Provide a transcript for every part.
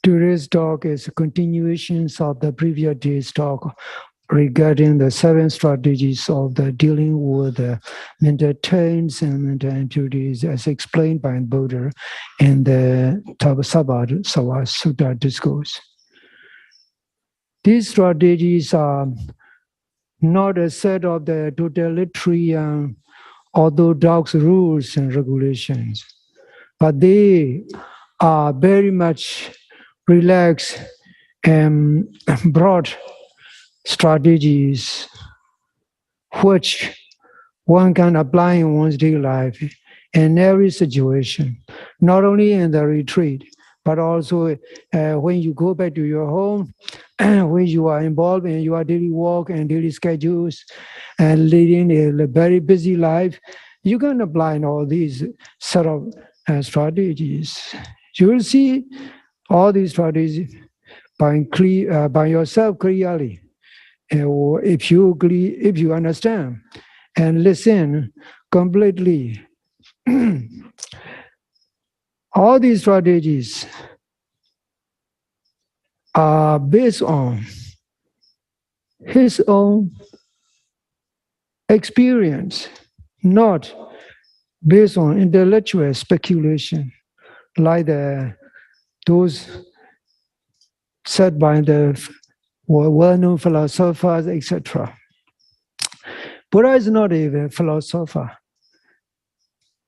Today's talk is a continuation of the previous day's talk regarding the 7 strategies of the dealing with the mental taints and mental impurities as explained by Buddha in the Sabad Sutta discourse. These strategies are not a set of the totalitarian orthodox rules and regulations, but they are very much relaxed and broad strategies which one can apply in one's daily life in every situation, not only in the retreat, but also when you go back to your home, when you are involved in your daily work and daily schedules and leading a very busy life, you can apply all these sort of strategies. You will see all these strategies by yourself clearly. If you understand and listen completely, all these strategies are based on his own experience, not based on intellectual speculation, like those said by the well-known philosophers, etc. Buddha is not a philosopher.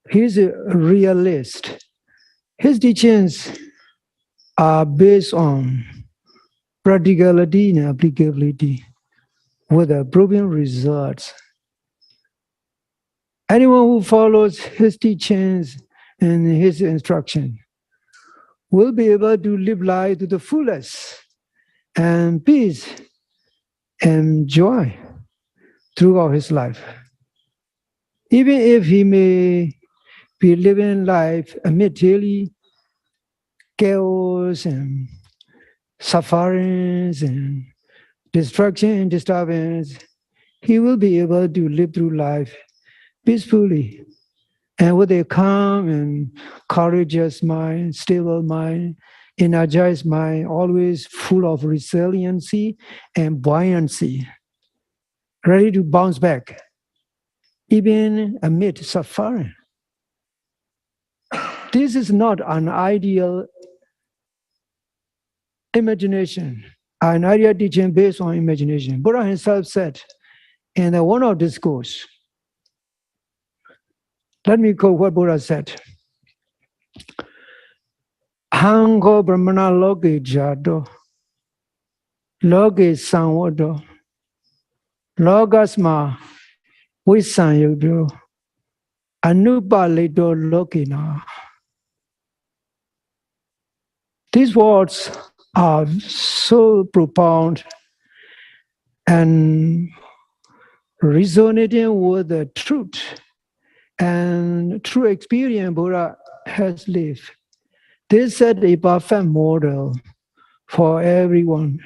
He's a realist. His teachings are based on practicality and applicability with a proven results. Anyone who follows his teachings and his instruction will be able to live life to the fullest and peace and joy throughout his life. Even if he may be living life amid daily chaos and sufferings and destruction and disturbance, he will be able to live through life peacefully and with a calm and courageous mind, stable mind, energized mind, always full of resiliency and buoyancy, ready to bounce back, even amid suffering. This is not an ideal imagination, an ideal teaching based on imagination. Buddha himself said in the one of discourse, let me quote what Buddha said. Hango brahmana loke jado, loke sanwado, logasma visanyudo, anupaledo lokina. These words are so profound and resonating with the truth and true experience Buddha has lived. They set a perfect model for everyone,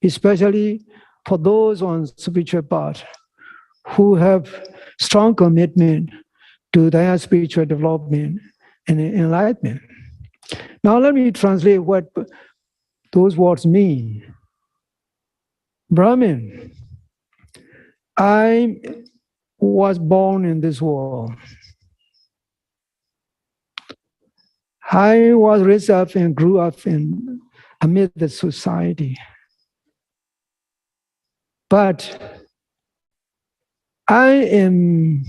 especially for those on spiritual path who have strong commitment to their spiritual development and enlightenment. Now let me translate what those words mean. Brahmin, I was born in this world. I was raised up and grew up amid the society. But I am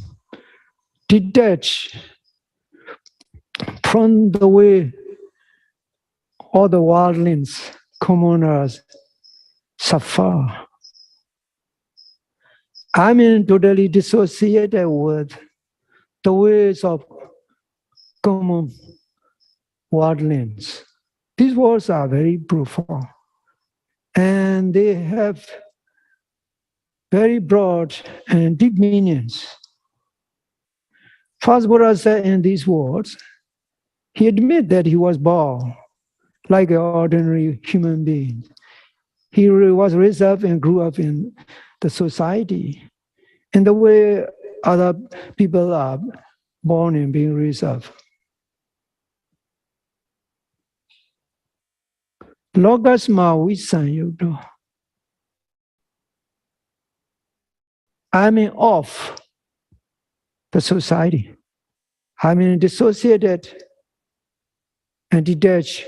detached from the way all the worldlings, commoners, suffer. I'm totally dissociated with the ways of common worldlings. These words are very profound, and they have very broad and deep meanings. First, Buddha said in these words, he admitted that he was born like an ordinary human being. He was raised up and grew up in the society in the way other people are born and being raised up. Logas ma visanyuto. I'm off the society. I'm dissociated and detached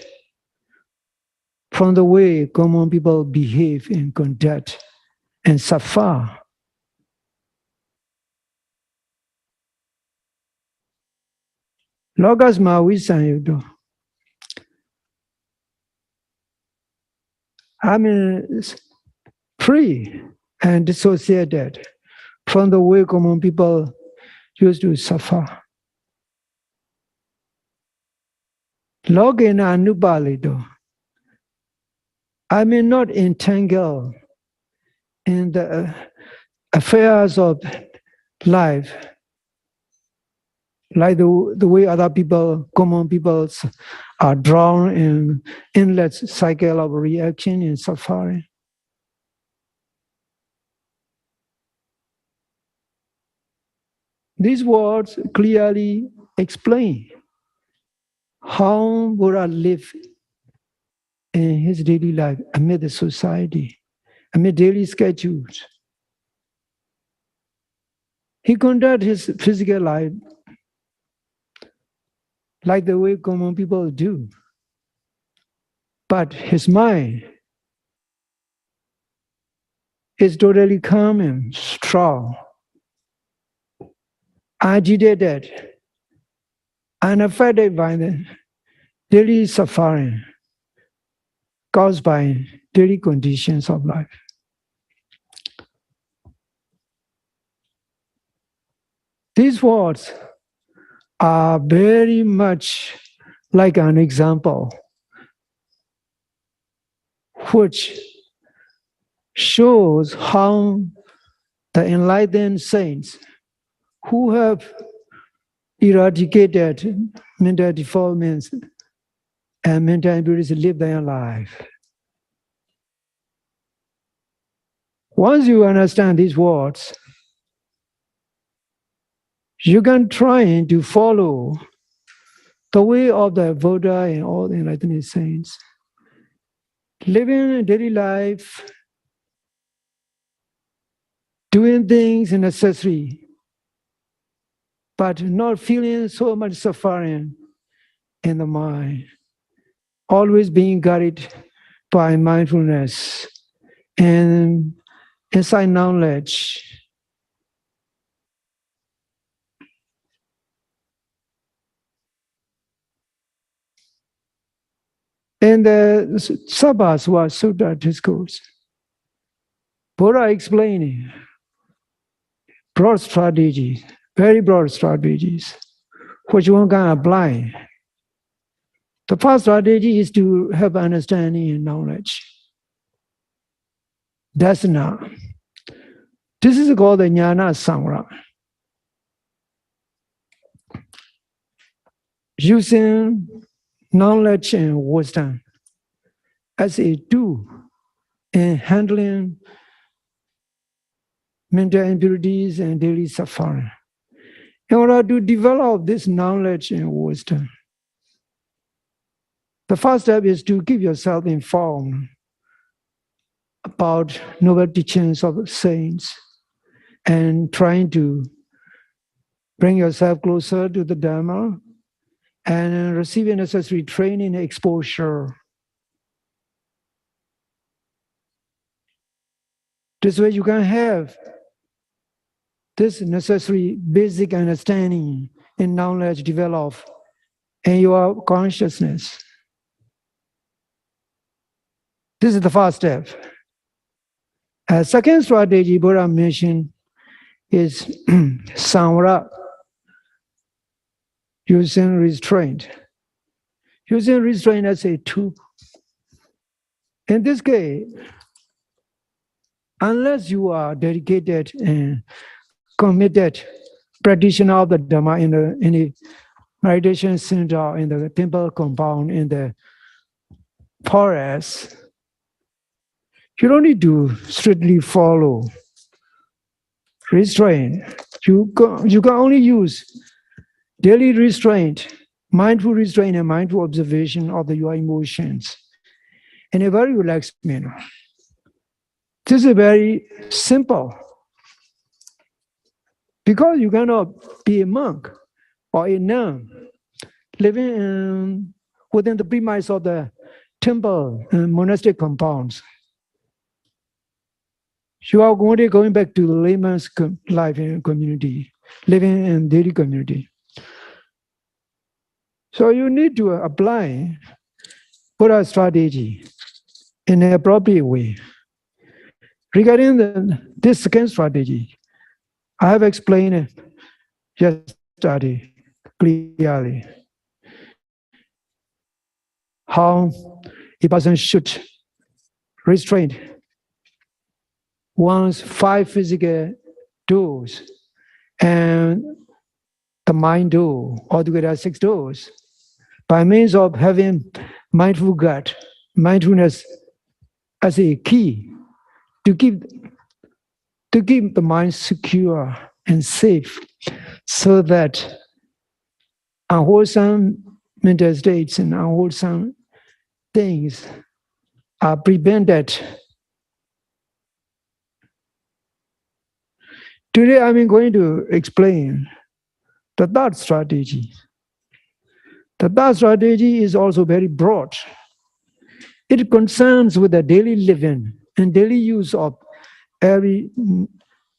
from the way common people behave and conduct and suffer. Logas ma visanyuto. I'm free and dissociated from the way common people used to suffer. Login anupalido. I may not entangle in the affairs of life like the way other people, common people, are drawn in endless cycle of reaction and suffering. These words clearly explain how Buddha lived in his daily life amid the society, amid daily schedules. He conducted his physical life like the way common people do. But his mind is totally calm and strong, agitated, unaffected by the daily suffering caused by daily conditions of life. These words are very much like an example which shows how the enlightened saints who have eradicated mental deformity and mental impurities live their life. Once you understand these words, you can try to follow the way of the Buddha and all the enlightened saints. Living a daily life, doing things necessary, but not feeling so much suffering in the mind. Always being guided by mindfulness and insight knowledge. In the Sabhaswa Sutta discourse, Buddha explaining broad strategies, very broad strategies, which one can apply. The first strategy is to have understanding and knowledge. Dasana. This is called the Jnana Samvara. Using knowledge and wisdom as a tool in handling mental impurities and daily suffering. In order to develop this knowledge and wisdom, the first step is to keep yourself informed about noble teachings of saints and trying to bring yourself closer to the Dharma and receiving necessary training and exposure. This way you can have this necessary basic understanding and knowledge develop in your consciousness. This is the first step. A second strategy Buddha mentioned is samvara, using restraint. Using restraint as a tool. In this case, unless you are dedicated and committed practitioner of the Dhamma in the meditation center, in the temple compound, in the forest, you don't need to strictly follow restraint. You can only use daily restraint, mindful restraint, and mindful observation of your emotions in a very relaxed manner. This is very simple. Because you cannot be a monk or a nun living within the premise of the temple and monastic compounds. You are going back to the layman's life in community, living in daily community. So you need to apply Buddha strategy in an appropriate way. Regarding this second strategy, I have explained it yesterday clearly how a person should restrain one's 5 physical doors and the mind door, altogether 6 doors, by means of having mindful gut, mindfulness as a key to keep the mind secure and safe, so that unwholesome mental states and unwholesome things are prevented. Today I'm going to explain the third strategy. The third strategy is also very broad. It concerns with the daily living and daily use of every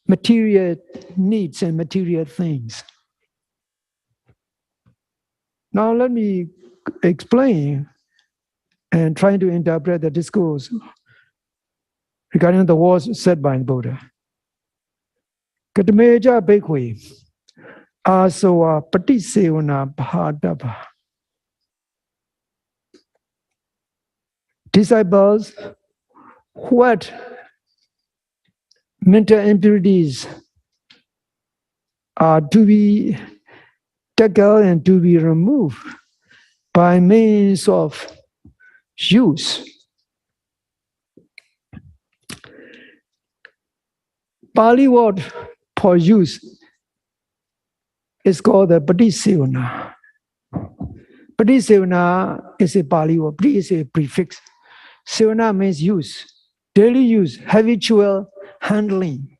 material needs and material things. Now let me explain and try to interpret the discourse regarding the words said by Buddha. Katameja Bhikkhve asawa patisevana bhadava. Disciples, what mental impurities are to be tackled and to be removed by means of use. Pali word for use is called the patisevana. Patisevana is a Pali word. Pati is a prefix. Sevana means use, daily use, habitual handling.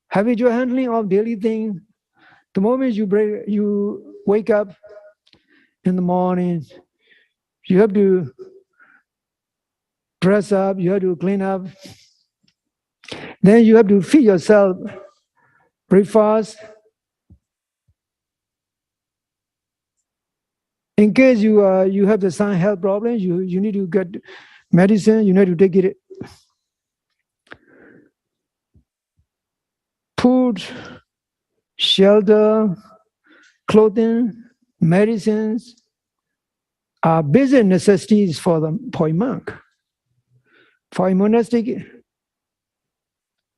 Habitual handling of daily things. The moment you wake up in the morning, you have to dress up, you have to clean up. Then you have to feed yourself breakfast. In case you have the some health problems, you need to get medicine, you need to take it. Food, shelter, clothing, medicines are basic necessities for a monk. For a monastic,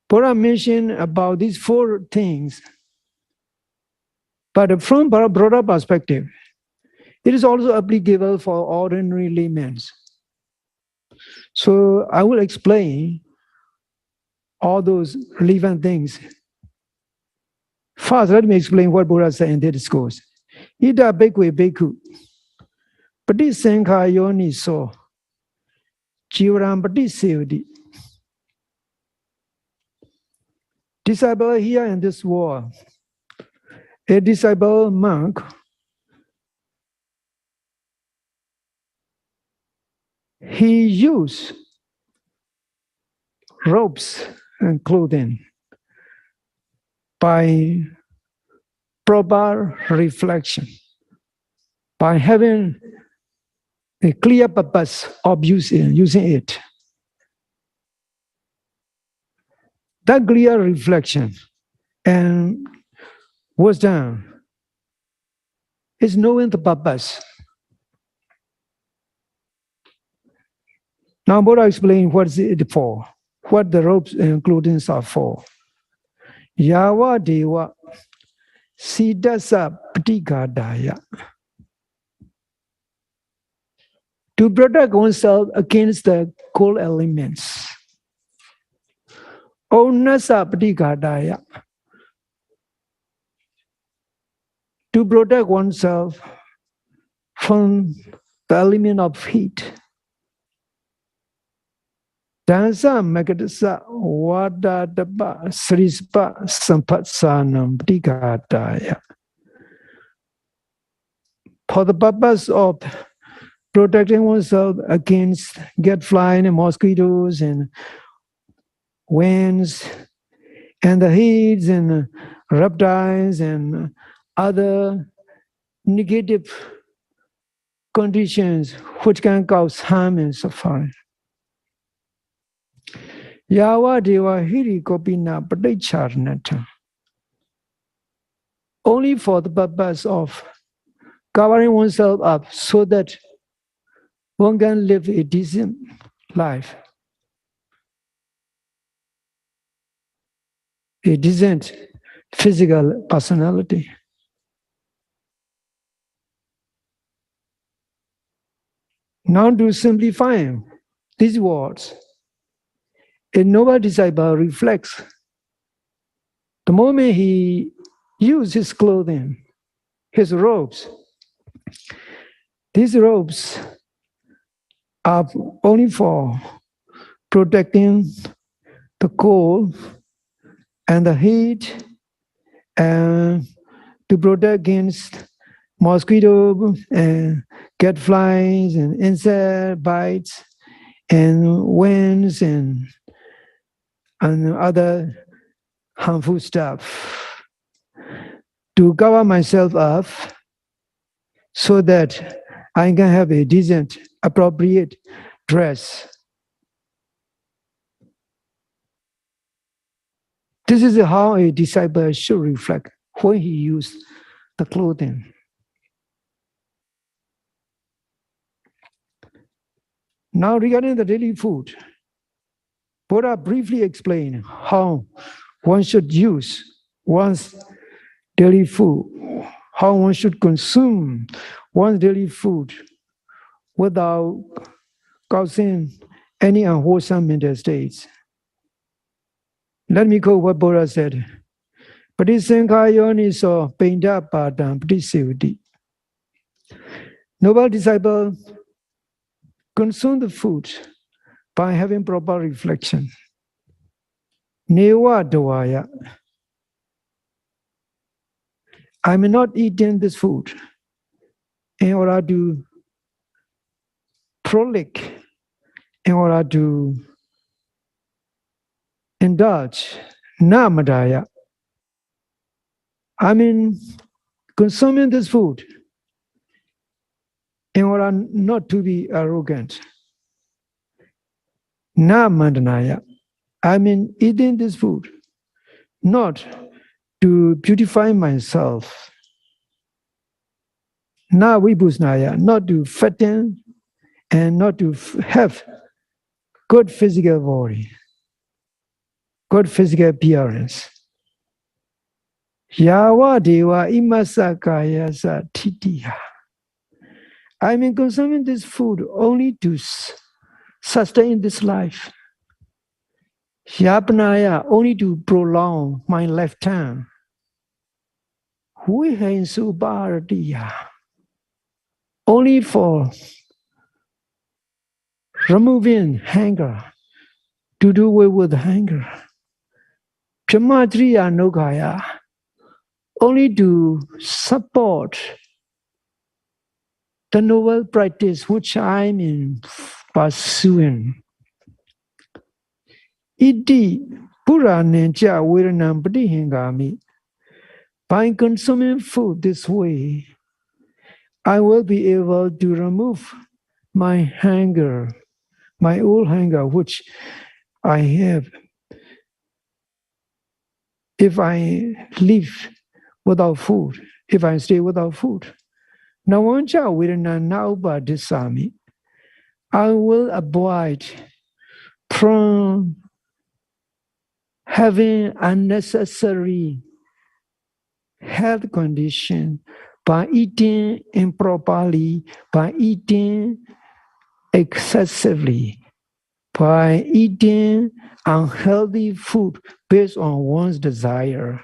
Buddha mentioned about these 4 things. But from a broader perspective, it is also applicable for ordinary laymen. So I will explain all those relevant things. First, let me explain what Buddha said in this discourse. Ida bhikkhve bhikkhu patisankha yoniso jivaram patisevati. Disciple here in this world, a disciple monk, he used robes and clothing by proper reflection, by having a clear purpose of using it. That clear reflection and wisdom is knowing the purpose. Now Buddha explained what is it for, what the robes and clothing are for. Yawa deva sidasa patigadaya. To protect oneself against the cold elements. Onasa patigadaya. To protect oneself from the element of heat. Dansa Megadasa Wadadaba Srispa Sampatsanam Bdigataya. For the purpose of protecting oneself against get flying and mosquitoes and winds and the heats and reptiles and other negative conditions which can cause harm and suffering. Yawa Deva Hiri Kopina Padicharnata. Only for the purpose of covering oneself up so that one can live a decent life, a decent physical personality. Now to simplify these words, a noble disciple reflects the moment he uses his clothing, his robes. These robes are only for protecting the cold and the heat and to protect against mosquito and get flies and insect bites and winds and other harmful stuff. To cover myself up so that I can have a decent, appropriate dress. This is how a disciple should reflect when he uses the clothing. Now regarding the daily food, Buddha briefly explained how one should use one's daily food, how one should consume one's daily food without causing any unwholesome mental states. Let me quote what Buddha said. Patisankayoni so painda padam patisivati. Noble disciple consume the food by having proper reflection. Newa dwaya. I'm not eating this food in order to frolic, in order to indulge. Namadaya. I mean, consuming this food in order not to be arrogant. Namandanaya. I mean, eating this food not to beautify myself. Na vibhusnaya, not to fatten and not to have good physical body, good physical appearance. Yawa deva imasakaya sa titiya. I mean, consuming this food only to sustain this life. Yapnaya, only to prolong my lifetime. Vihensubardiya, only for removing hunger, to do away with hunger. Pshamatriya nogaya, only to support the noble practice which I'm in pursuing. Iti Puranencha Viranam Padihingami. By consuming food this way, I will be able to remove my hunger, my old hunger, which I have. If I live without food, if I stay without food, Nawancha Virana Nauba Disami, I will avoid from having unnecessary health condition by eating improperly, by eating excessively, by eating unhealthy food based on one's desire.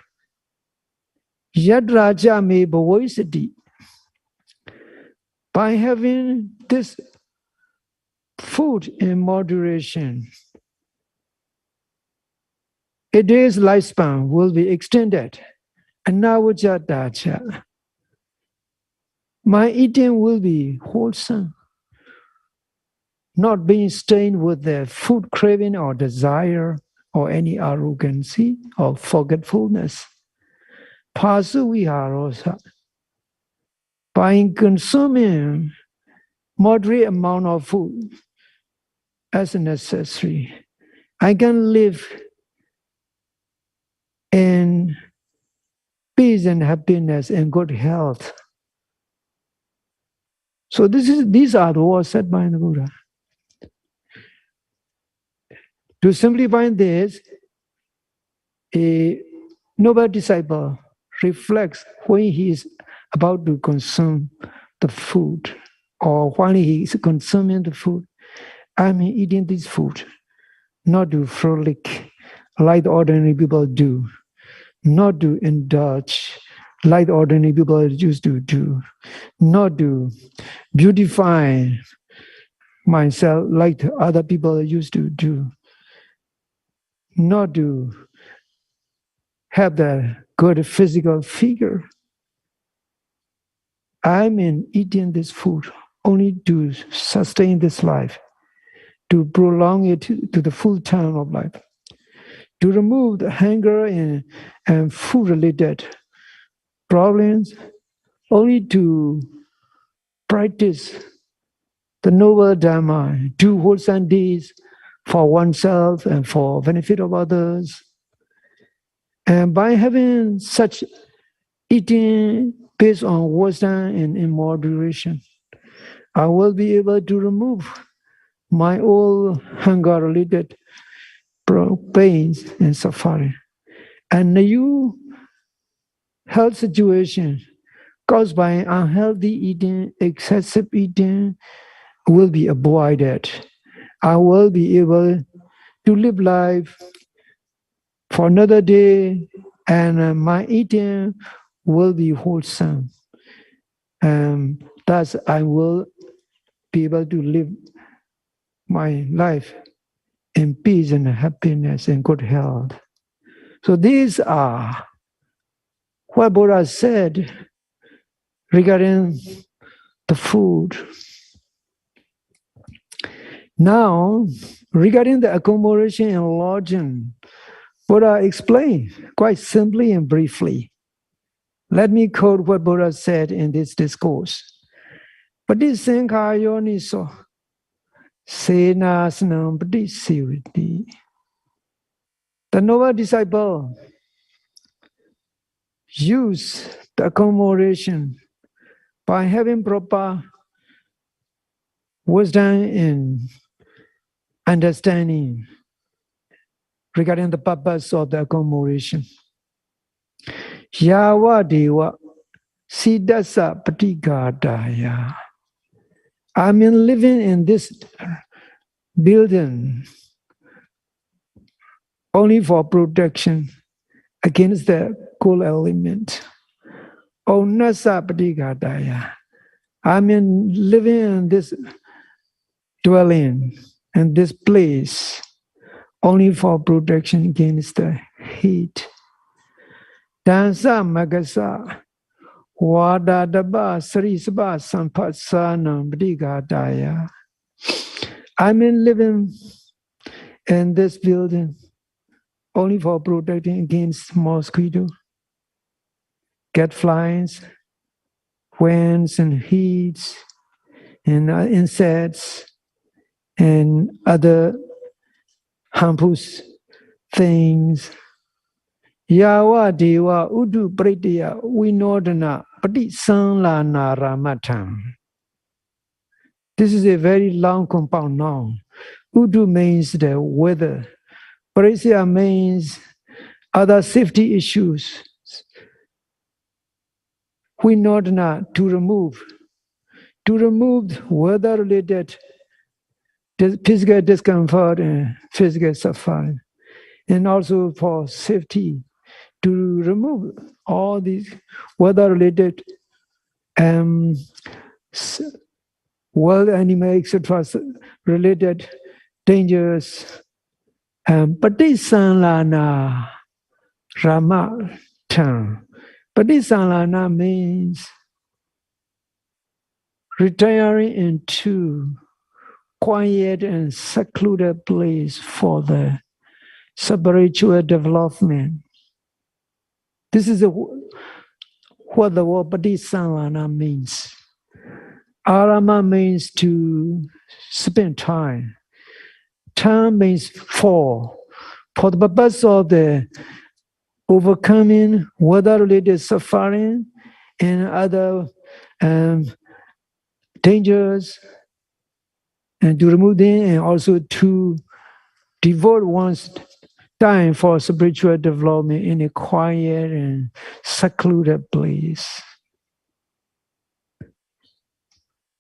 Yad Raja me bhavosati. By having this food in moderation, a day's lifespan will be extended. And now my eating will be wholesome, not being stained with the food craving or desire or any arrogancy or forgetfulness. By consuming moderate amount of food as necessary, I can live in peace and happiness and good health. So these are the words said by the Buddha. To simplify this, a noble disciple reflects when he is about to consume the food or while he is consuming the food. I'm eating this food, not to frolic like ordinary people do, not to indulge like ordinary people used to do, not to beautify myself like other people used to do, not to have the good physical figure. I'm eating this food only to sustain this life, to prolong it to the full term of life, to remove the hunger and food-related problems, only to practice the noble Dharma, do wholesome deeds for oneself and for benefit of others. And by having such eating based on wisdom and in moderation, I will be able to remove my old hunger-related pains and suffering. And the new health situation caused by unhealthy eating, excessive eating, will be avoided. I will be able to live life for another day, and my eating will be wholesome. Thus, I will be able to live my life in peace and happiness and good health. So these are what Buddha said regarding the food. Now, regarding the accommodation and lodging, Buddha explained quite simply and briefly. Let me quote what Buddha said in this discourse. Patisankayoniso senasnam patisiviti. The noble disciple use the accommodation by having proper wisdom and understanding regarding the purpose of the accommodation. Yawa deva siddhasa patigadaya. I mean, living in this building only for protection against the cool element. Onasa patigadaya. I mean, living in this dwelling in this place only for protection against the heat. Dansa magasa wadadaba srisaba sampasana brigadaya. I mean, living in this building only for protecting against mosquito, gadflies, winds and heats, and insects, and other harmful things. Yawa deva udu pritya vinodana patisanlana ramatam. This is a very long compound noun. Udu means the weather. Parisya means other safety issues. Vinodana, to remove. To remove weather-related physical discomfort and physical suffering. And also for safety, to remove all these weather-related wild animal, etc., related dangers Patisanlana Rama term. Patisanlana means retiring into quiet and secluded place for the spiritual development. This is what the word Patisanlana means. Arama means to spend time. Time means for the purpose of the overcoming weather-related suffering and other dangers, and to remove them, and also to devote one's time for spiritual development in a quiet and secluded place.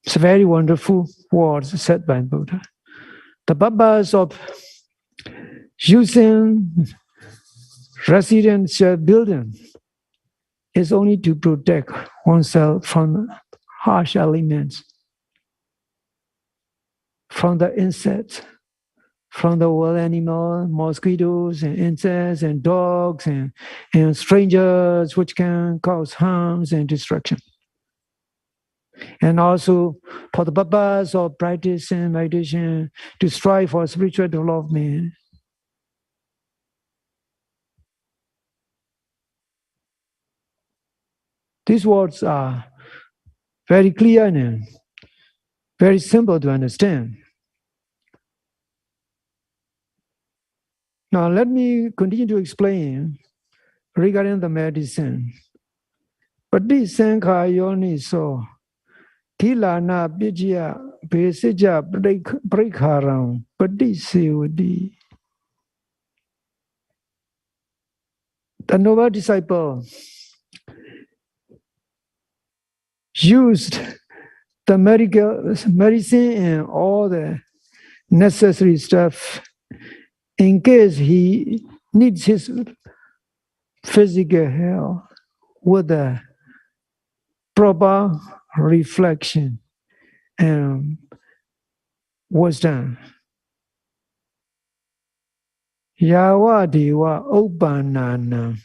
It's a very wonderful words said by Buddha. The purpose of using residential building is only to protect oneself from harsh elements, from the insects, from the wild animals, mosquitoes and insects and dogs and strangers, which can cause harms and destruction. And also for the purpose of practicing meditation to strive for spiritual development. These words are very clear and very simple to understand. Now let me continue to explain regarding the medicine. Pati sankha yoni so kilana pijya besija prekharam pati sevadi. The noble disciple used the medicine and all the necessary stuff in case he needs his physical health with a proper reflection and wisdom. Yawa deva upanana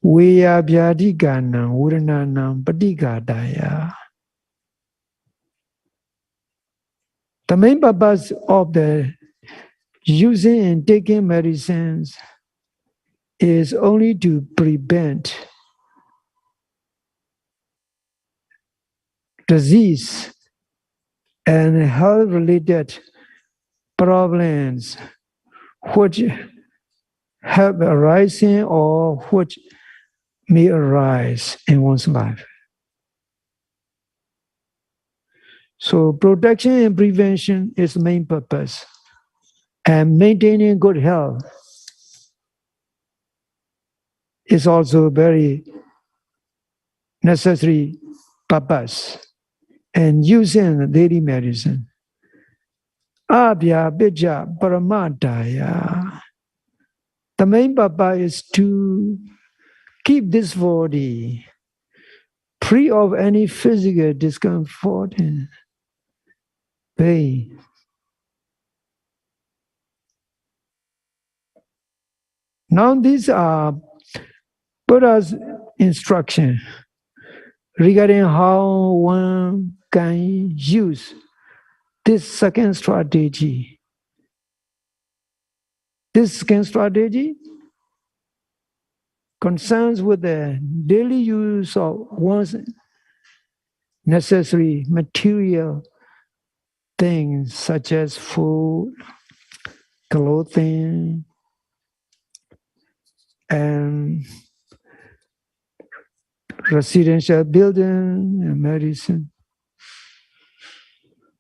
veya vyadikana uranana patigadaya. The main purpose of the using and taking medicines is only to prevent disease and health-related problems which have arisen or which may arise in one's life. So protection and prevention is the main purpose. And maintaining good health is also a very necessary purpose. And using daily medicine. Abhya bija paramadaya. The main purpose is to keep this body free of any physical discomfort and pain. Now these are Buddha's instruction regarding how one can use this second strategy. This second strategy concerns with the daily use of one's necessary material things such as food, clothing, and residential building and medicine.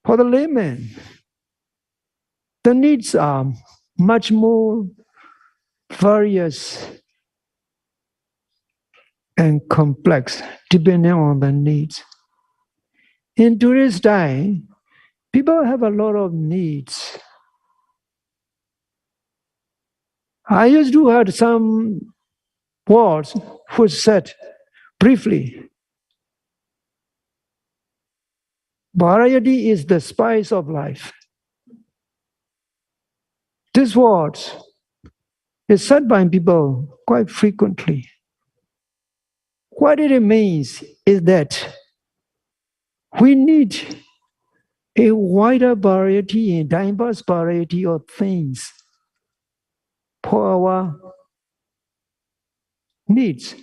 For the layman, the needs are much more various and complex depending on the needs. In today's time, people have a lot of needs. I used to have some words which said briefly, variety is the spice of life. These words is said by people quite frequently. What it means is that we need a wider variety and diverse variety of things for our needs.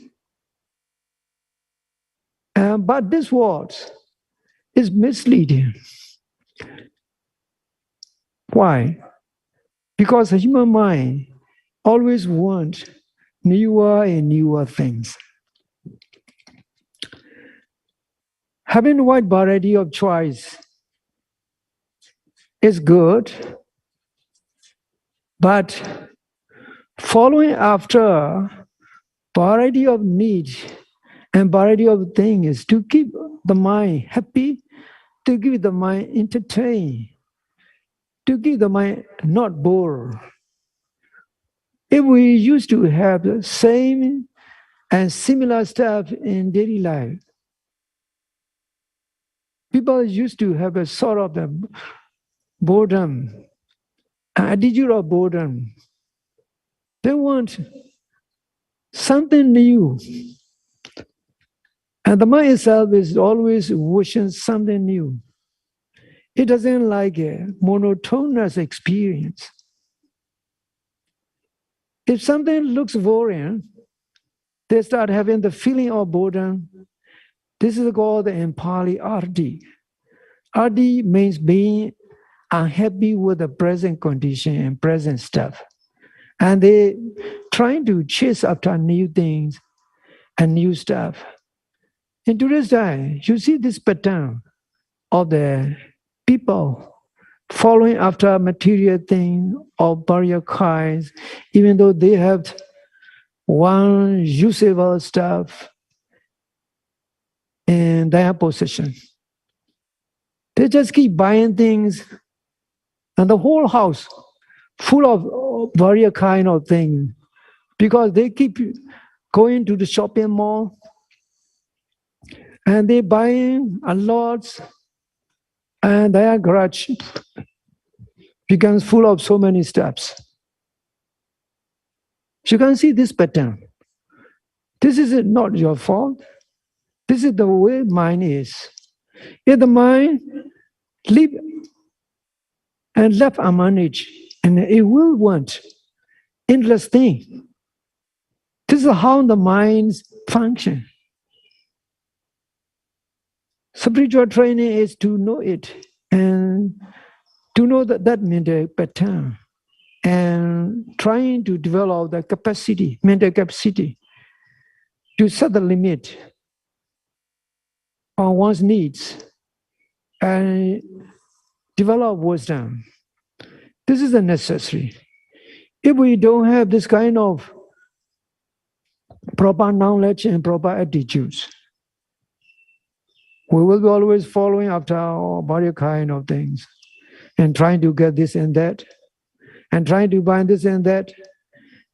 But this word is misleading. Why? Because the human mind always wants newer and newer things. Having a wide variety of choice is good, but following after variety of needs and variety of things to keep the mind happy, to keep the mind entertained, to keep the mind not bored. If we used to have the same and similar stuff in daily life, people used to have a sort of the boredom, an attitude of boredom. They want something new. And the mind itself is always wishing something new. It doesn't like a monotonous experience. If something looks boring, they start having the feeling of boredom. This is called in Pali ardi. Ardi means being unhappy with the present condition and present stuff. And they trying to chase after new things and new stuff. In today's time, you see this pattern of the people following after material things of various kinds, even though they have one usable stuff in their possession. They just keep buying things, and the whole house full of various kind of things, because they keep going to the shopping mall and they buying a lot, and their garage becomes full of so many steps. You can see this pattern. This is not your fault. This is the way mind is. If the mind live and left unmanaged, and it will want endless things. This is how the minds function. Spiritual training is to know it and to know that mental pattern and trying to develop the capacity, mental capacity to set the limit on one's needs and develop wisdom. This is a necessary. If we don't have this kind of proper knowledge and proper attitudes, we will be always following after various kind of things and trying to get this and that and trying to buy this and that.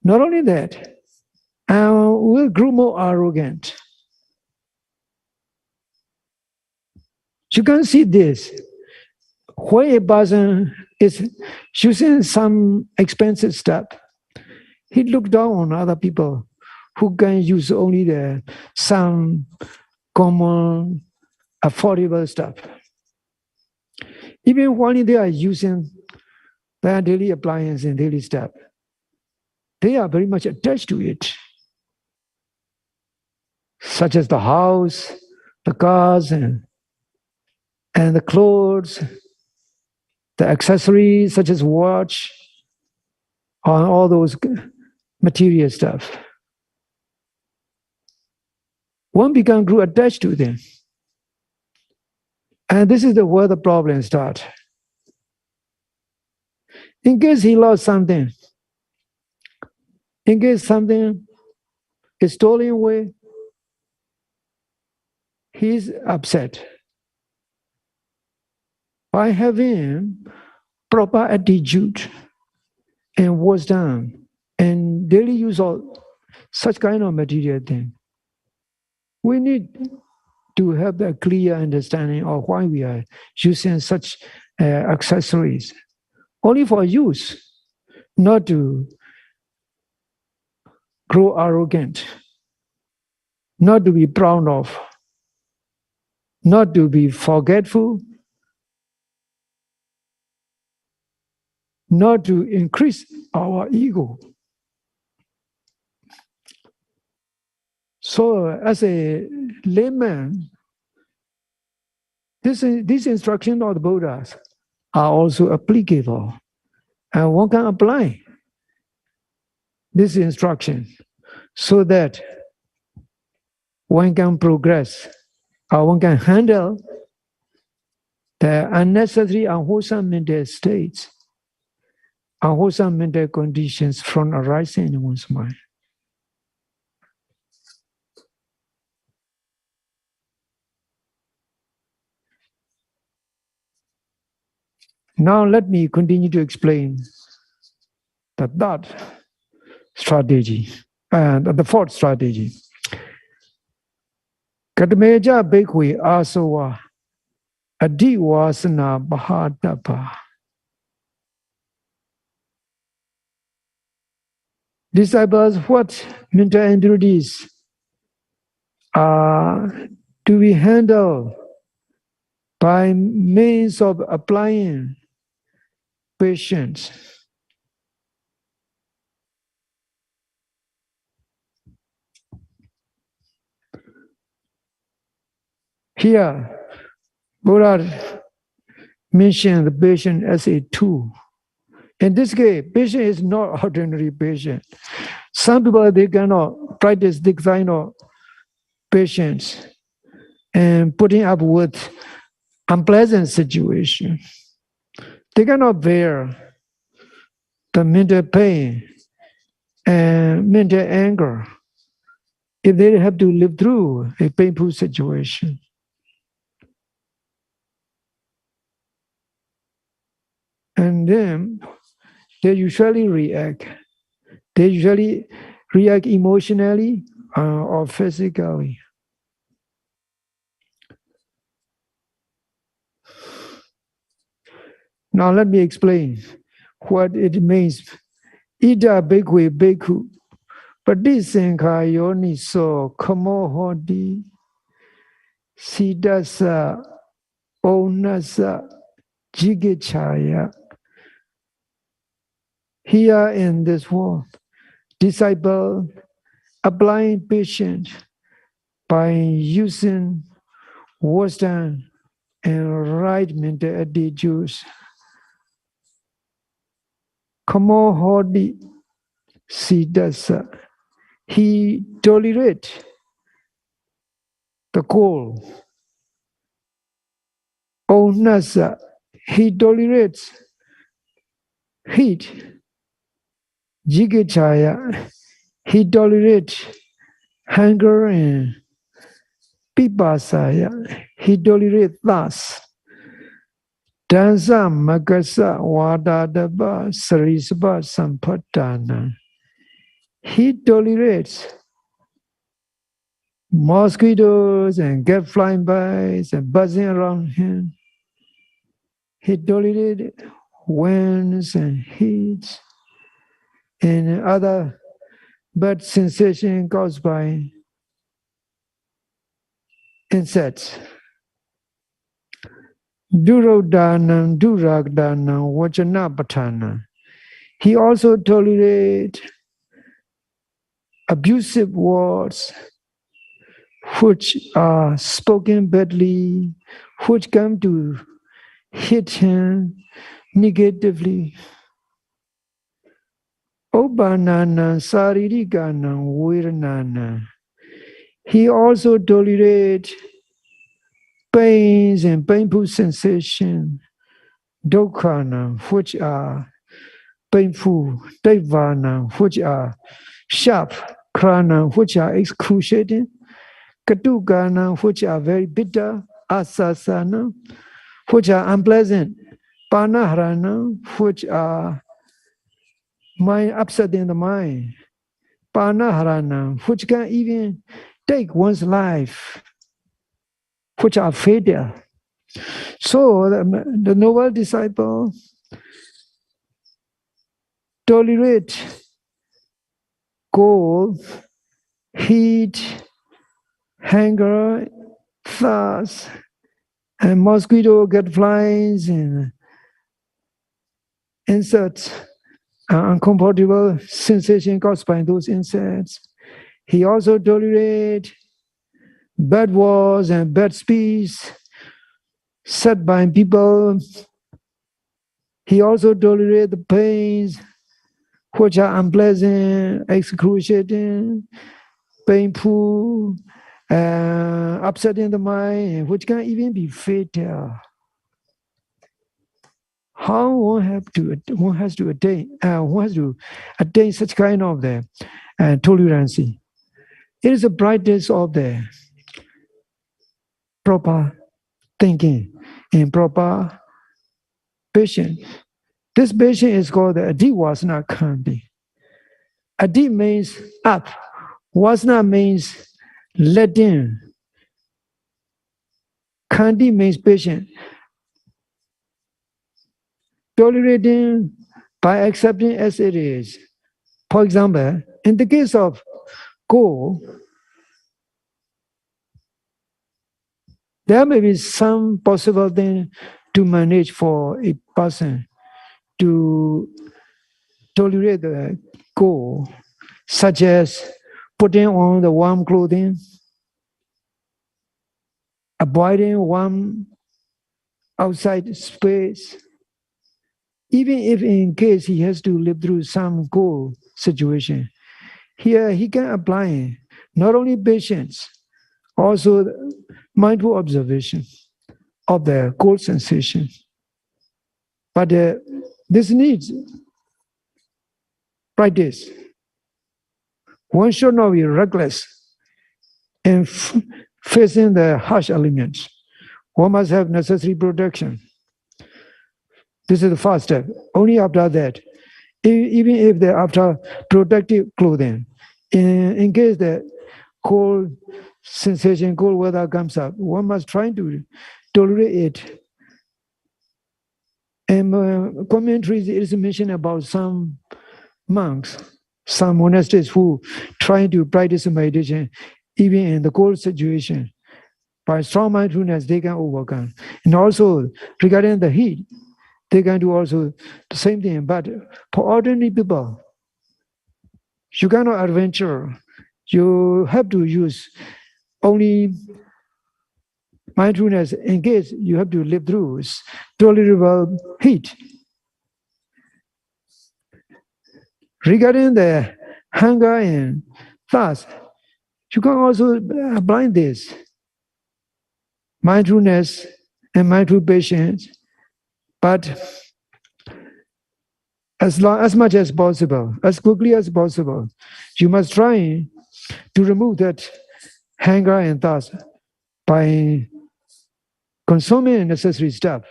Not only that, we'll grow more arrogant. You can see this. When a person is using some expensive stuff, he look down on other people who can use only some common, affordable stuff. Even when they are using their daily appliance and daily stuff, they are very much attached to it, such as the house, the cars, and the clothes, the accessories such as watch, on all those material stuff. One grew attached to them. And this is where the problems start. In case he lost something, in case something is stolen away, he's upset. By having proper attitude and wisdom and daily use of such kind of material thing, we need to have a clear understanding of why we are using such accessories. Only for use, not to grow arrogant, not to be proud of, not to be forgetful, not to increase our ego. So as a layman, these instructions of the Buddhas are also applicable. And one can apply this instruction so that one can progress or one can handle the unnecessary unwholesome mental states, unwholesome mental conditions from arising in one's mind. Now let me continue to explain the third strategy and the fourth strategy. Katameja Bekwe Asawa Adi Wasana Bahadapa. Disciples, what mental entities are to be handled by means of applying patience. Here, Buddha mentioned the patient as a tool. In this case, patient is not ordinary patient. Some people, they cannot practice this kind of patience and putting up with unpleasant situation. They cannot bear the mental pain and mental anger if they have to live through a painful situation. And then they usually react. They usually react emotionally or physically. Now let me explain what it means. Ida Bekwe Beku Padisenka Yoni so Kamohodi Sidasa Onasa Jigechaya. Here in this world, disciple applying patience by using wisdom and right mental attitudes. Kamohodi Sidasa. He tolerates the cold. Onasa. He tolerates heat. Jigechaya. He tolerates hunger and pipasaya. He tolerates thirst. Dansa Magasa Wadadaba Sarisaba Sampatana. He tolerates mosquitoes and get flying by and buzzing around him. He tolerated winds and heat and other bad sensation caused by insects. Durodhanam, Duragdhanam, Vachanapatana. He also tolerates abusive words which are spoken badly, which come to hit him negatively. Obanana, Saririgana, Viranana. He also tolerates pains and painful sensations, dukkana, which are painful, devana, which are sharp, krana, which are excruciating, katukana, which are very bitter, asasana, which are unpleasant, panaharana, which are mind upsetting the mind, panaharana, which can even take one's life, which are fatal. So the noble disciple tolerate cold, heat, hunger, thirst, and mosquito get flies and insects, uncomfortable sensation caused by those insects. He also tolerates bad words and bad speech said by people. He also tolerates the pains which are unpleasant, excruciating, painful, upsetting the mind, which can even be fatal. How one has to attain such kind of the tolerance. It is the brightness of the proper thinking and proper patience. This patience is called the adi wasana kandi. Adi means up. Wasana means letting. Kandi means patient. Tolerating by accepting as it is. For example, in the case of go, there may be some possible thing to manage for a person to tolerate the go, such as putting on the warm clothing, avoiding warm outside space, even if in case he has to live through some cold situation. Here he can apply not only patience, also mindful observation of the cold sensation. But this needs practice. One should not be reckless in facing the harsh elements. One must have necessary protection. This is the first step. Only after that, even if they after protective clothing, in case the cold sensation, cold weather comes up, one must try to tolerate it. And commentaries is mentioned about some monks, some monasteries who try to practice meditation even in the cold situation. By strong mindfulness, they can overcome. And also regarding the heat, they can do also the same thing. But for ordinary people, you cannot adventure. You have to use only mindfulness in case you have to live through tolerable heat. Regarding the hunger and thirst, you can also apply this mindfulness and mindful patience, but as much as possible, as quickly as possible, you must try to remove that hunger and thirst by consuming necessary stuff.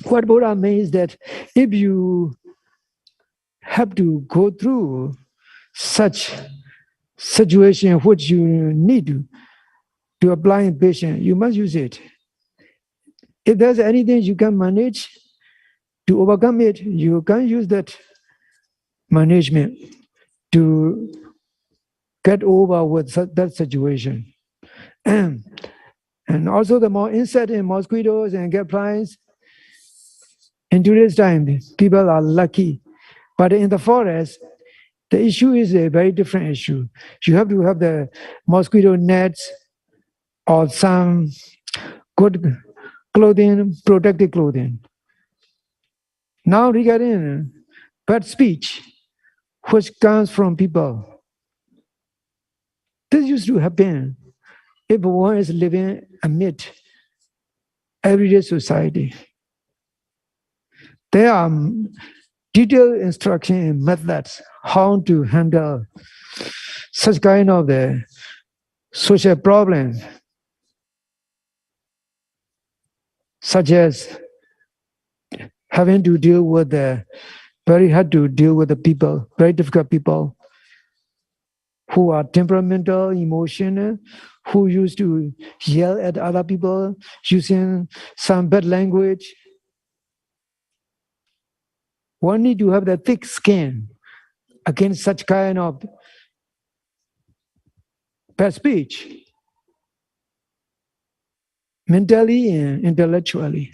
What Buddha means is that if you have to go through such situation which you need to apply in patience, you must use it. If there's anything you can manage to overcome it, you can use that management to get over with that situation. And also the more insects and mosquitoes and get flies, in today's time, people are lucky. But in the forest, the issue is a very different issue. You have to have the mosquito nets or some good clothing, protective clothing. Now regarding bad speech, which comes from people, this used to happen if one is living amid everyday society. There are detailed instruction and methods how to handle such kind of the social problems, such as having to deal with the very hard to deal with the people, very difficult people who are temperamental, emotional, who used to yell at other people using some bad language. One need to have the thick skin against such kind of bad speech, mentally and intellectually.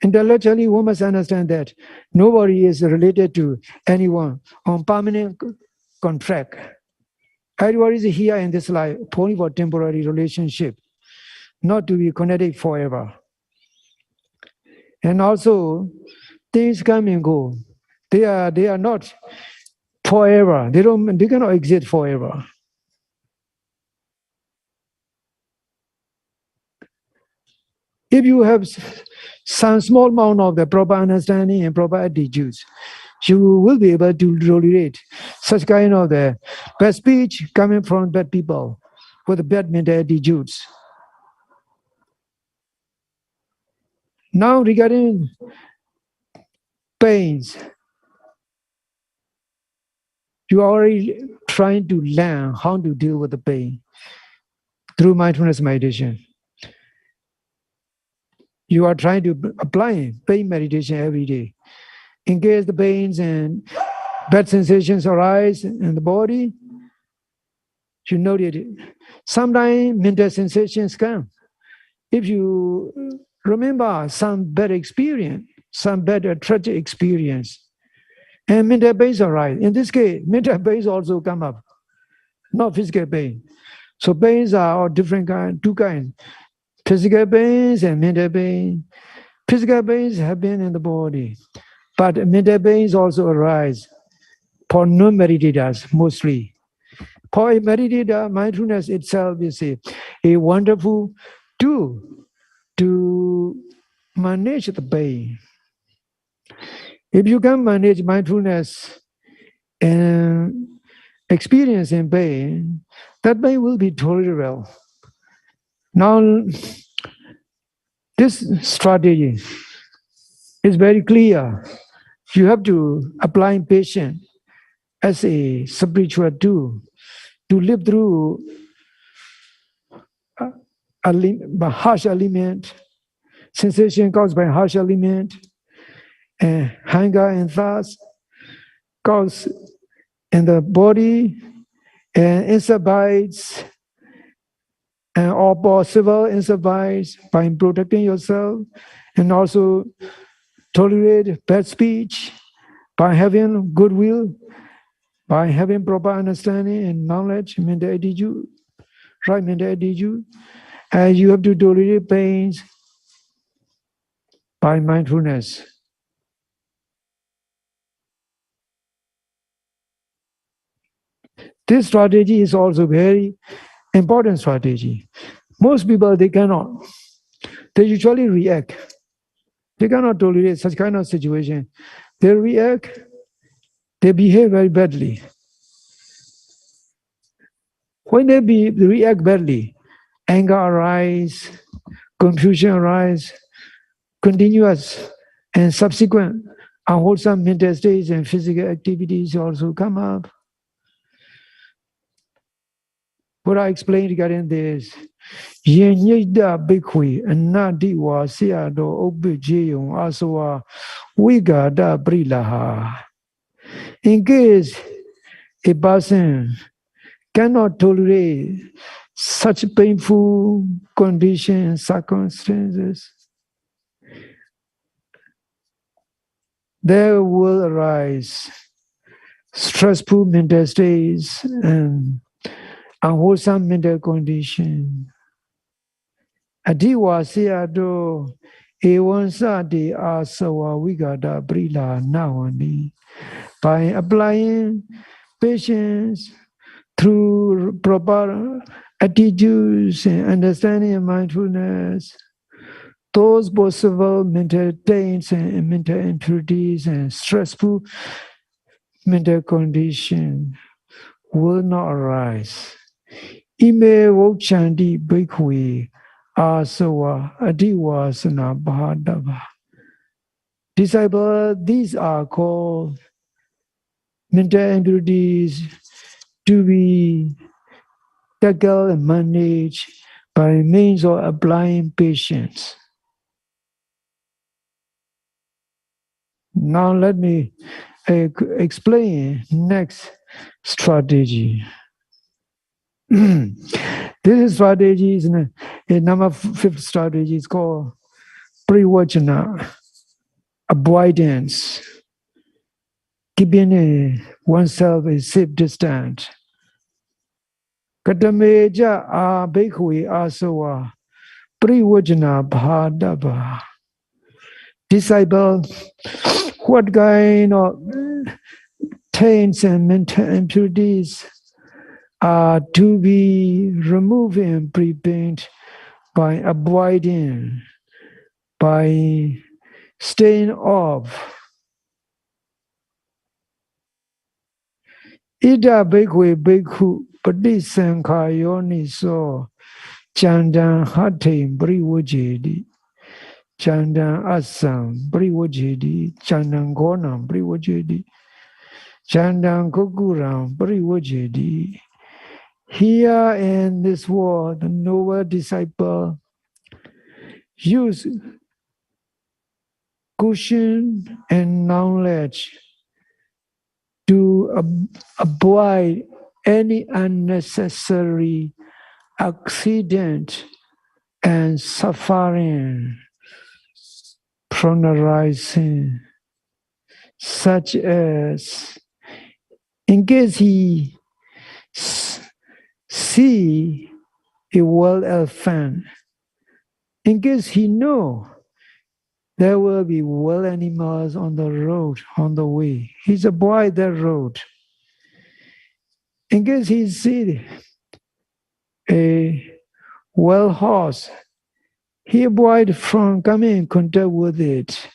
Intellectually, one must understand that nobody is related to anyone on permanent contract. Everybody is here in this life only for temporary relationship, not to be connected forever. And also, things come and go. They are not forever. They cannot exist forever. If you have some small amount of the proper understanding and proper attitudes, you will be able to tolerate such kind of the bad speech coming from bad people with bad mental attitudes. Now regarding pains, you are already trying to learn how to deal with the pain through mindfulness meditation. You are trying to apply pain meditation every day. In case the pains and bad sensations arise in the body, you notice it. Sometimes mental sensations come. If you remember some bad experience, some bad tragic experience, and mental pains arise. In this case, mental pains also come up, not physical pain. So pains are of different kind, two kinds: physical pains and mental pain. Physical pains happen in the body, but mental pains also arise for non-meditators mostly. For a meditator, mindfulness itself is a wonderful tool to manage the pain. If you can manage mindfulness and experiencing pain, that pain will be tolerable. Now, this strategy is very clear. You have to apply patience as a spiritual tool to live through a harsh element, sensation caused by harsh element, and hunger and thirst caused in the body, and insect bites, and or possible insect bites by protecting yourself, and also tolerate bad speech by having goodwill, by having proper understanding and knowledge, mental attitude, right mental attitude. And you have to tolerate pains by mindfulness. This strategy is also very important strategy. Most people, they cannot. They usually react. They cannot tolerate such kind of situation. They react, they behave very badly. When they react badly, anger arises, confusion arises, continuous and subsequent unwholesome mental states and physical activities also come up. What I explained regarding this, yin nyida bhikkhu anadi wa siyado obijeyong asawa vigada brilaha. In case a person cannot tolerate such painful conditions, circumstances, there will arise stressful mental states and unwholesome mental condition. Adiwa siyado ewansa de asawa vigada brila nawani. By applying patience through proper attitudes and understanding and mindfulness, those possible mental taints and mental impurities and stressful mental condition will not arise. Ime vokchandi bhikkhu asawa adiwasana bhadava. Disciple, these are called mental impurities to be tackled and managed by means of applying patience. Now let me explain next strategy. This strategy is a number fifth strategy. It's called privajana, avoidance, keeping oneself a safe distance. Katameja a bhikkhave asawa privajana bhadava. Disciple, what kind of taints and mental impurities are to be removed and prevented by avoiding, by staying off. Ida bhikkhave bhikkhu patisankhayo so chandan hatim privajedi. Chandan asam privajedi. Chandan gonam privajedi. Chandan kukuram privajedi. Here in this world, the noble disciple use caution and knowledge to avoid any unnecessary accident and suffering from arising, such as in case he see a wild elephant, in case he know there will be wild animals on the road, on the way, he's avoid that road. In case he see a wild horse, he avoid from coming in contact with it.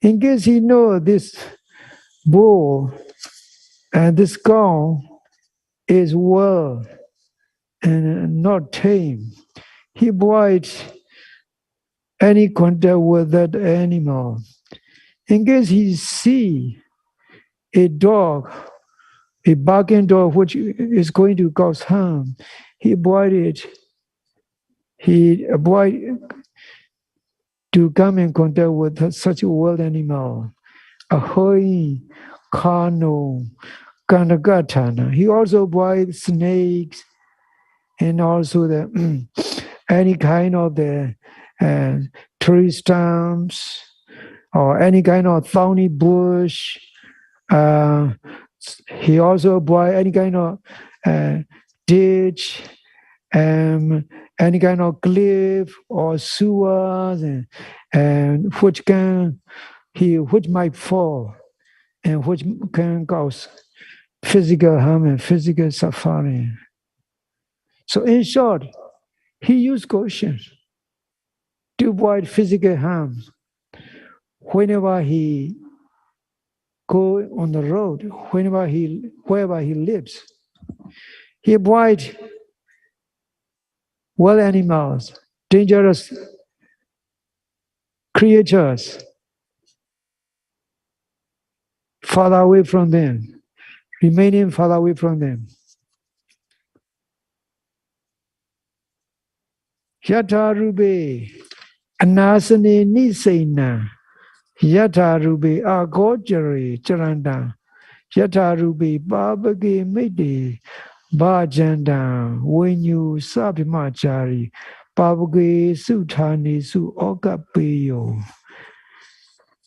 In case he know this bull and this cow is wild and not tame, he avoids any contact with that animal. In case he see a dog, a barking dog which is going to cause harm, he avoid it. He avoid to come in contact with such a wild animal. Ahoy, kano, kanagatana. He also avoids snakes and also the any kind of the tree stumps or any kind of thorny bush. He also avoid any kind of ditch, any kind of cliff or sewers, and which might fall and which can cause physical harm and physical suffering. So in short, he used caution to avoid physical harm whenever he go on the road, wherever he lives. He avoid wild animals, dangerous creatures, far away from them, remaining far away from them. Yata rube anasane nisaina. Yata rube agojare charanda. Yata rube babage mede bajanda when you sabimachari babage sutani su okapeyo.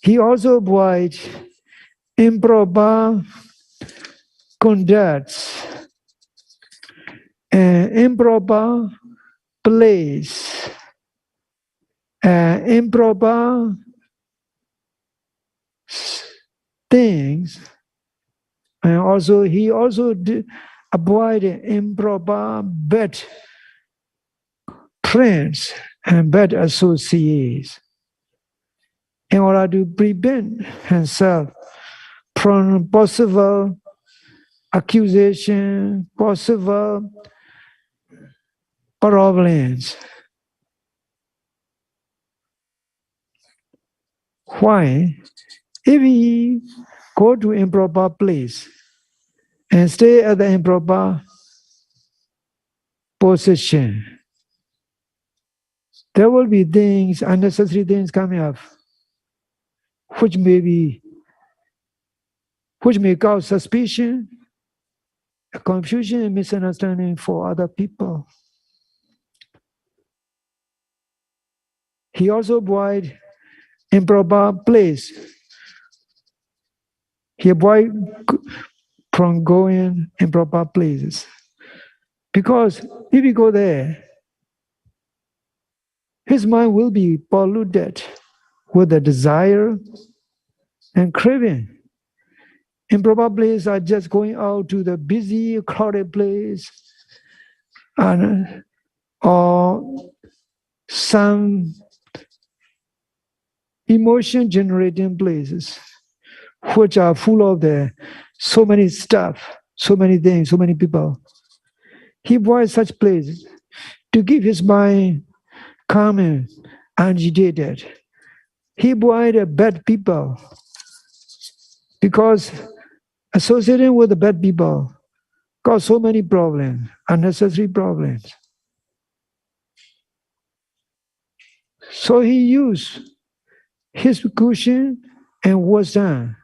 He also avoids improper conducts and improper place, improper things, and also he also avoided improper bad friends and bad associates in order to prevent himself from possible accusation, possible problems. Why? If he go to improper place and stay at the improper position, there will be things, unnecessary things coming up, which may be which may cause suspicion, confusion, and misunderstanding for other people. He also avoid improper place. He avoid from going improper places. Because if you go there, his mind will be polluted with the desire and craving. Improper places are just going out to the busy, crowded place, and or some emotion-generating places, which are full of so many stuff, so many things, so many people. He avoids such places to keep his mind calm and agitated. He avoided bad people because associating with the bad people cause so many problems, unnecessary problems. So he used his caution and wisdom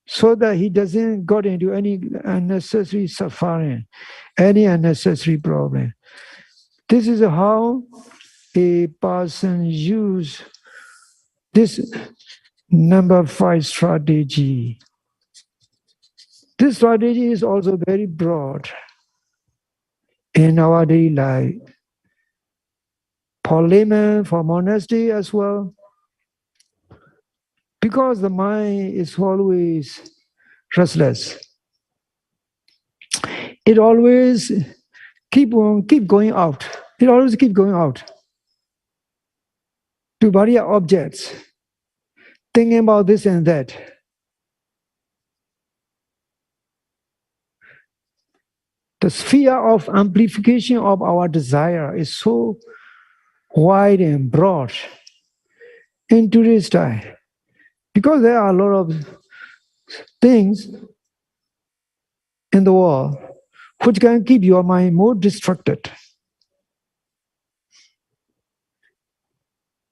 so that he doesn't get into any unnecessary suffering, any unnecessary problem. This is how a person use this number 5 strategy. This strategy is also very broad in our daily life. For laymen, for monastery as well. Because the mind is always restless. It always keep going out. It always keep going out to various objects, thinking about this and that. The sphere of amplification of our desire is so wide and broad in today's time, because there are a lot of things in the world which can keep your mind more distracted.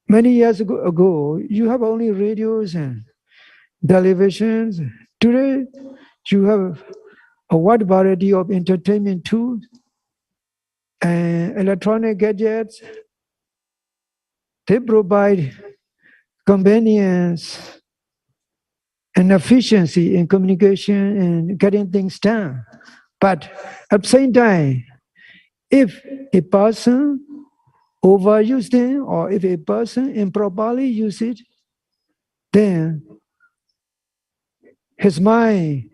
Many years ago, you have only radios and televisions. Today, you have a wide variety of entertainment tools and electronic gadgets. They provide convenience and efficiency in communication and getting things done. But at the same time, if a person overuse them or if a person improperly use it, then his mind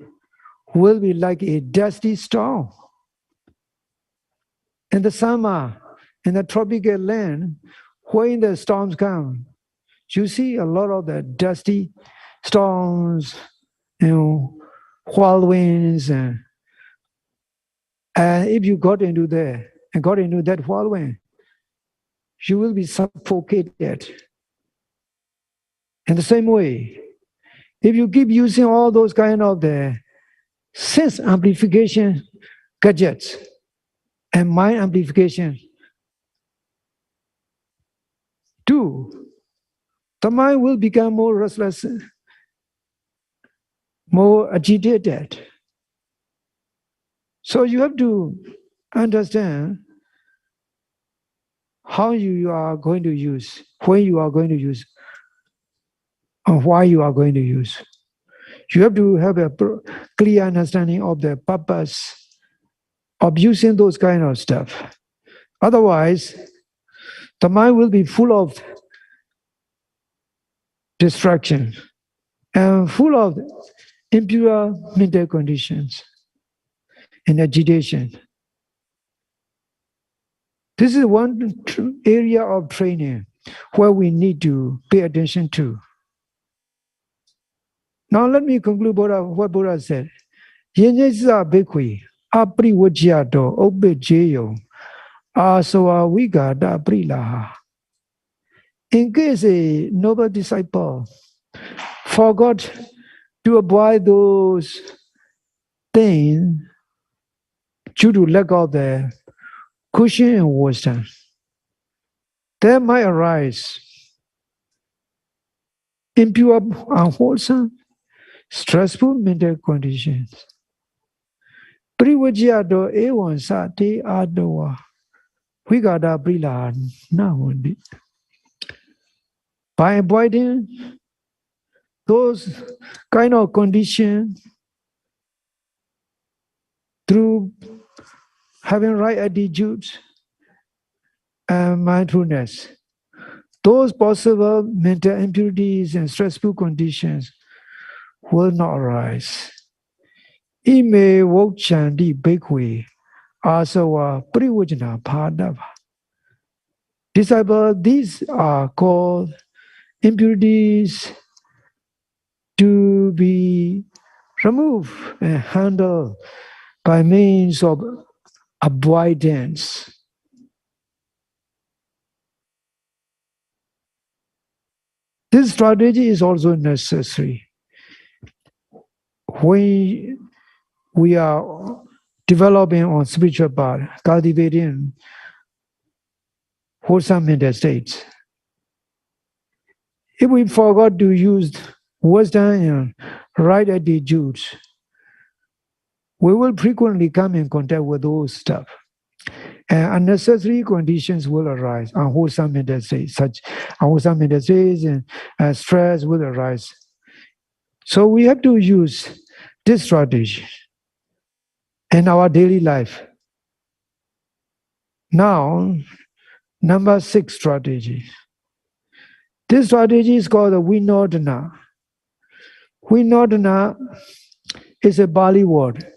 will be like a dusty storm. In the summer, in the tropical land, when the storms come, you see a lot of the dusty storms, whirlwinds, and if you got into there and got into that whirlwind, you will be suffocated. In the same way, if you keep using all those kind of the sense amplification gadgets and mind amplification too, the mind will become more restless, more agitated. So you have to understand how you are going to use, when you are going to use, and why you are going to use. You have to have a clear understanding of the purpose of using those kind of stuff. Otherwise, the mind will be full of distraction and full of impure mental conditions and agitation. This is one area of training where we need to pay attention to. Now let me conclude what Buddha said. Yenyesa bhikkhwe apriwajyato obbejeyo asawa vigada prilaha. In case a noble disciple forgot to avoid those things due to lack of the caution and wisdom, there might arise impure, unwholesome, stressful mental conditions. Privajiado ewan sa te adowa. We got a brila now. By avoiding those kind of conditions through having right attitudes and mindfulness, those possible mental impurities and stressful conditions will not arise. Ime wokchandi bhikkhve asawa privajana padava. Disciple, these are called impurities to be removed and handled by means of avoidance. This strategy is also necessary when we are developing on spiritual path, cultivating wholesome mental states. If we forgot to use wisdom and right attitudes, we will frequently come in contact with those stuff. And unnecessary conditions will arise, unwholesome mental states, such unwholesome mental states and stress will arise. So we have to use this strategy in our daily life. Now, number 6 strategy. This strategy is called the Vinodana. Vinodana is a Bali word,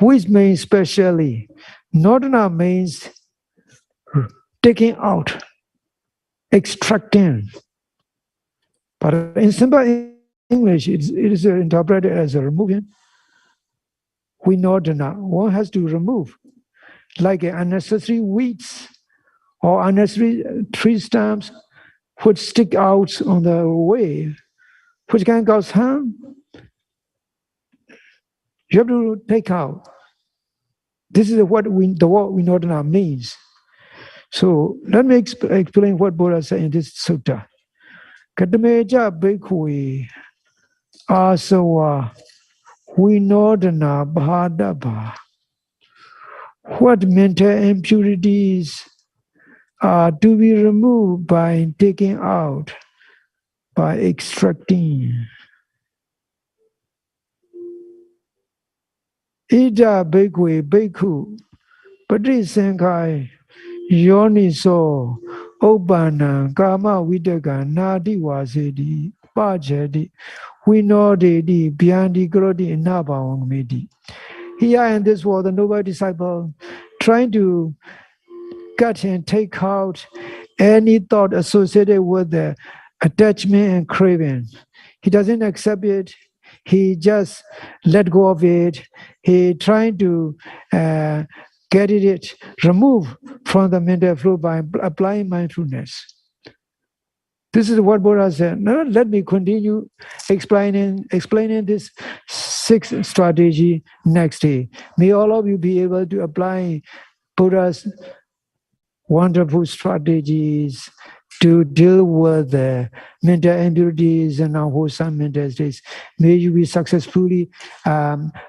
which means specially. Nodana means taking out, extracting. But in simple English, it is interpreted as a removing. Vinodana, one has to remove, like unnecessary weeds or unnecessary tree stumps which stick out on the way, which can cause harm. You have to take out. This is what the word Vinodana means. So let me explain what Buddha said in this sutta. Katameja bhikkhve asawa vinodana bhadabha. What mental impurities are to be removed by taking out, by extracting. Ida bhikkhve bhikkhu patisankhai yoniso Obana kama vidaka nadi vasedi pajadi vinodedi bhyandi kroti nabhavamedi. Here in this world, the noble disciple trying to cut and take out any thought associated with the attachment and craving. He doesn't accept it. He just let go of it. He trying to get it removed from the mental flow by applying mindfulness. This is what Buddha said. Now let me continue explaining this 6th strategy next day. May all of you be able to apply Buddha's wonderful strategies to deal with the mental impurities and unwholesome mental states. May you be successfully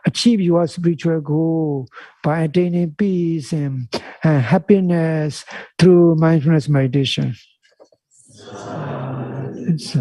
achieve your spiritual goal by attaining peace and happiness through mindfulness meditation. It's